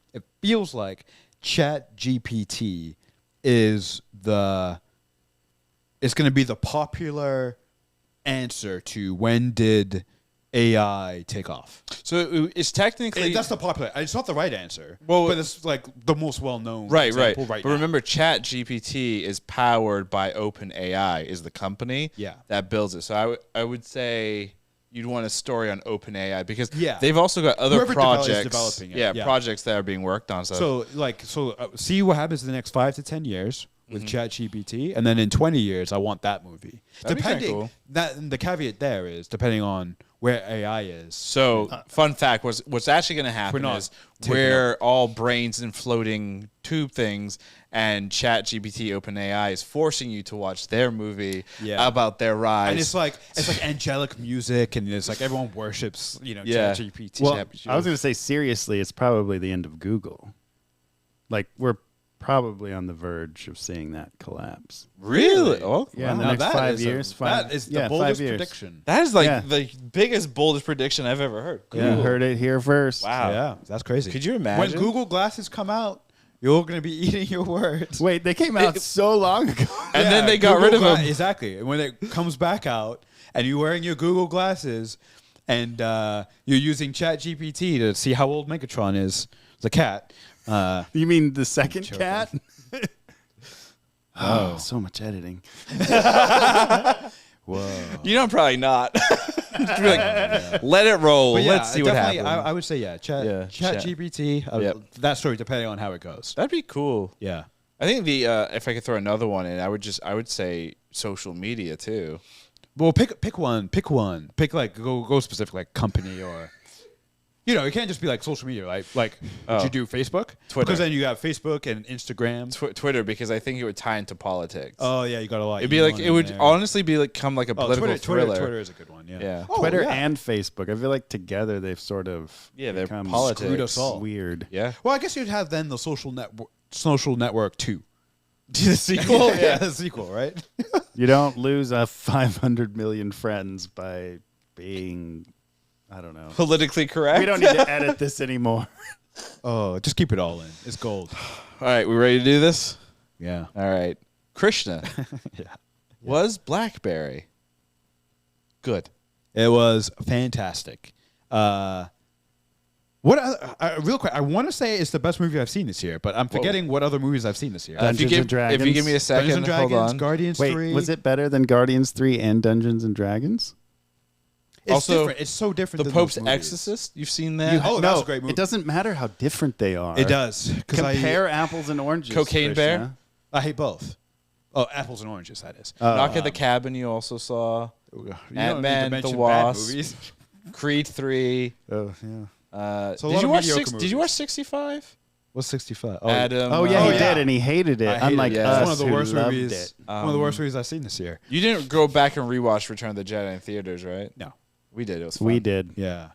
Chat GPT is it's going to be the popular answer to when did AI take off. So it's technically That's the popular. It's not the right answer. Well, but it's the most well-known. right. example But now. remember, Chat GPT is powered by OpenAI, is the company that builds it. So I would say you'd want a story on OpenAI because they've also got other Whoever projects. developing it. Projects that are being worked on. So see what happens in the next 5 to 10 years with ChatGPT, and then in 20 years, I want that movie. That'd be kinda cool. The caveat there is depending on where AI is. So, fun fact was what's actually going to happen is we're all brains in floating tube things, and ChatGPT OpenAI is forcing you to watch their movie about their rise. And it's like angelic music, and it's everyone worships ChatGPT. Well, I was going to say seriously, it's probably the end of Google. Like we're probably on the verge of seeing that collapse. Really? Oh, Yeah, in the Now next that 5 is years. that is the 5 boldest years. prediction. that is like Yeah. the biggest, boldest prediction I've ever heard. You heard it here first. Wow. Yeah, that's crazy. Could you When imagine? Google Glasses come out, you're going to be eating your words. Wait, they came out so long ago. And then they got rid of them. Exactly. And when it comes back out, and you're wearing your Google Glasses, and you're using ChatGPT to see how old Megatron is, the cat. You mean the second joking. cat? Oh, so much editing. Whoa. You know, probably not. Just be like, let it roll. But yeah, Let's see what definitely, happens. I would say, Chat Chat. GPT. Yep. That story, depending on how it goes. That'd be cool. Yeah. I think if I could throw another one in, I would say social media too. Well, pick one. Pick like go specific, like company or. You know, it can't just be like social media, right? Like, Oh. would you do Facebook? Twitter. Because then you got Facebook and Instagram. Twitter, because I think it would tie into politics. Oh yeah, you got a lot. It'd be like it would honestly become like a political thriller. Twitter is a good one. Yeah. Yeah. Oh, Twitter yeah. and Facebook. I feel like together they've sort of They're become politics. Screwed us all. weird. Yeah. Well, I guess you'd have then the social network 2. The sequel. Yeah, the sequel, right? You don't lose 500 million friends by being, I don't know. Politically correct. We don't need to edit this anymore. Oh, just keep it all in. It's gold. All right, we ready to do this? Yeah. All right. Krishna. Yeah. Was BlackBerry good? It was fantastic. What real quick? I want to say it's the best movie I've seen this year, but I'm forgetting what other movies I've seen this year. Dungeons and Dragons. If you give me a second, Dungeons and Dragons, hold on. Guardians Wait, 3. was it better than Guardians 3 and Dungeons and Dragons? It's Also, different. It's so different. The than Pope's those movies. Exorcist. You've seen that? Oh, that's a great movie. It doesn't matter how different they are. It does. Compare apples and oranges. Cocaine Bear? I hate both. Oh, apples and oranges. That is. Knock at the Cabin. You also saw You don't need to Ant-Man, the mention bad Wasp. movies. Creed 3. Oh, yeah. So a Did lot you of watch mediocre Did you watch 65? What's 65? Oh, Adam. Oh, yeah, he yeah. did, and he hated it. I hated Unlike it. us, It's one of the who worst loved movies. it. One of the worst movies I've seen this year. You didn't go back and rewatch Return of the Jedi in theaters, right? No. We did. It was fun. We did. Yeah.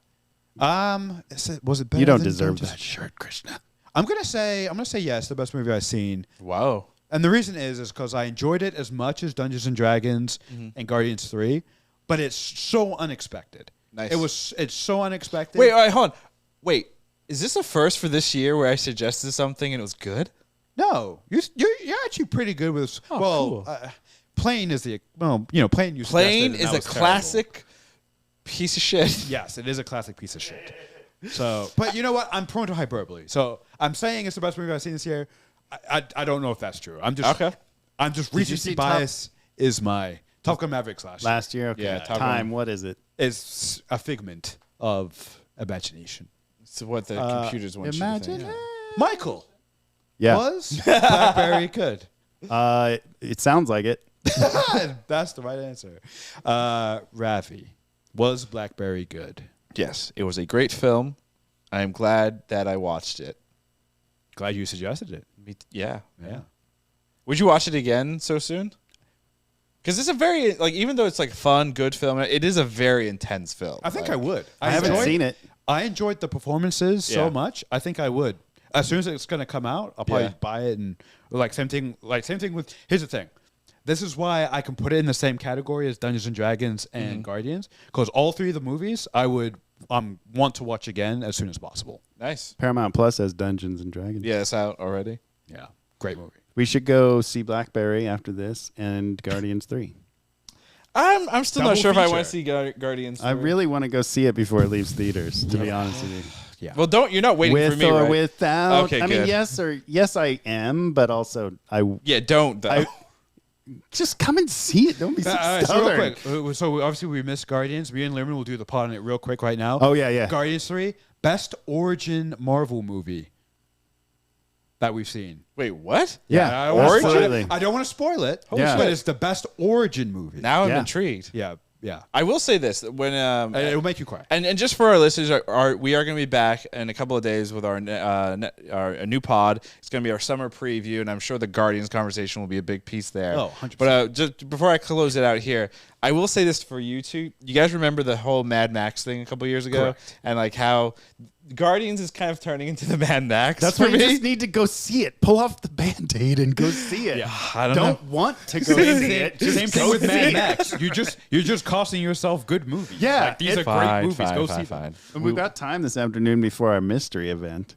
Was it better? You don't than deserve Dungeons? that shirt, Krishna. I'm gonna say yes. The best movie I've seen, Wow. and the reason is because I enjoyed it as much as Dungeons and Dragons and Guardians 3, but it's so unexpected. Nice. It's so unexpected. Wait, all right, hold on. Wait, is this a first for this year where I suggested something and it was good? No, you're actually pretty good with. Oh, well, cool. Plane is the Plane. You Plane suggested, and is that a was terrible. classic piece of shit. Yes, it is a classic piece of shit. So, but you know what? I'm prone to hyperbole. So I'm saying it's the best movie I've seen this year. I don't know if that's true. I'm just Okay. I'm just Did you recency see bias is my Top Gun Maverick Last year? Okay. Yeah, Top Time, Gun. what is it? is a figment of imagination. It's what the computers want Imagine you to think. Michael Yeah. was BlackBerry good. It sounds like it. That's the right answer. Ravi, was BlackBerry good? Yes, it was a great film. I am glad that I watched it. Glad you suggested it. Yeah. Yeah. Would you watch it again so soon? Because it's a very, even though it's fun, good film, it is a very intense film. I think I would. I haven't seen it. I enjoyed the performances so Yeah. much. I think I would. As soon as it's going to come out, I'll probably Yeah. buy it and same thing with. Here's the thing. This is why I can put it in the same category as Dungeons and Dragons and Guardians, because all three of the movies I would want to watch again as soon as possible. Nice. Paramount Plus has Dungeons and Dragons. Yeah, it's out already. Yeah, great movie. We should go see BlackBerry after this and Guardians 3. I'm still Double not sure if I feature. want to see Guardians. I 3. really want to go see it before it leaves theaters, to be honest with you. Yeah. Well, you're not waiting for With me, or right? without. Okay, I mean, good. yes, I am, but also Yeah, don't though. just come and see it. Don't be so All right, so stubborn. real quick. So obviously we missed Guardians. Me and Lerman will do the pod on it real quick right now. Oh, yeah. Guardians 3, best origin Marvel movie that we've seen. Wait, what? Yeah, I don't wanna spoil absolutely. it. I don't want to spoil it. Yeah. But it's the best origin movie. Now I'm Yeah. intrigued. Yeah. I will say this: when And it'll make you cry. and just for our listeners, we are going to be back in a couple of days with our a new pod. It's going to be our summer preview, and I'm sure the Guardians conversation will be a big piece there. Oh, 100%. But just before I close it out here, I will say this for you two. You guys remember the whole Mad Max thing a couple years ago? Correct. And like how Guardians is kind of turning into the Mad Max. That's for why you me. just need to go see it. Pull off the Band-Aid and go see it. Yeah, I don't know. want to go see it. Just Same thing go with see Mad it. Max. You're just costing yourself good movies. Yeah, Like, these are great Fine, movies. fine, Go fine, see fine. them. And we've got time this afternoon before our mystery event.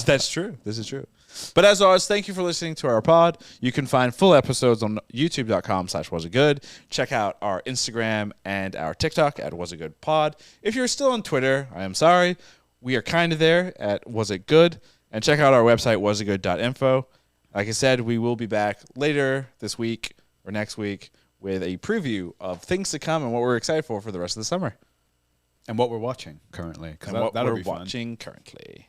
That's true. This is true. But as always, thank you for listening to our pod. You can find full episodes on youtube.com/wasitgood. Check out our Instagram and our TikTok at wasitgoodpod. If you're still on Twitter, I am sorry. We are kind of there at wasitgood. And check out our website, wasitgood.info. Like I said, we will be back later this week or next week with a preview of things to come and what we're excited for the rest of the summer. And what we're watching currently. 'Cause And what that'll we're be fun. watching currently.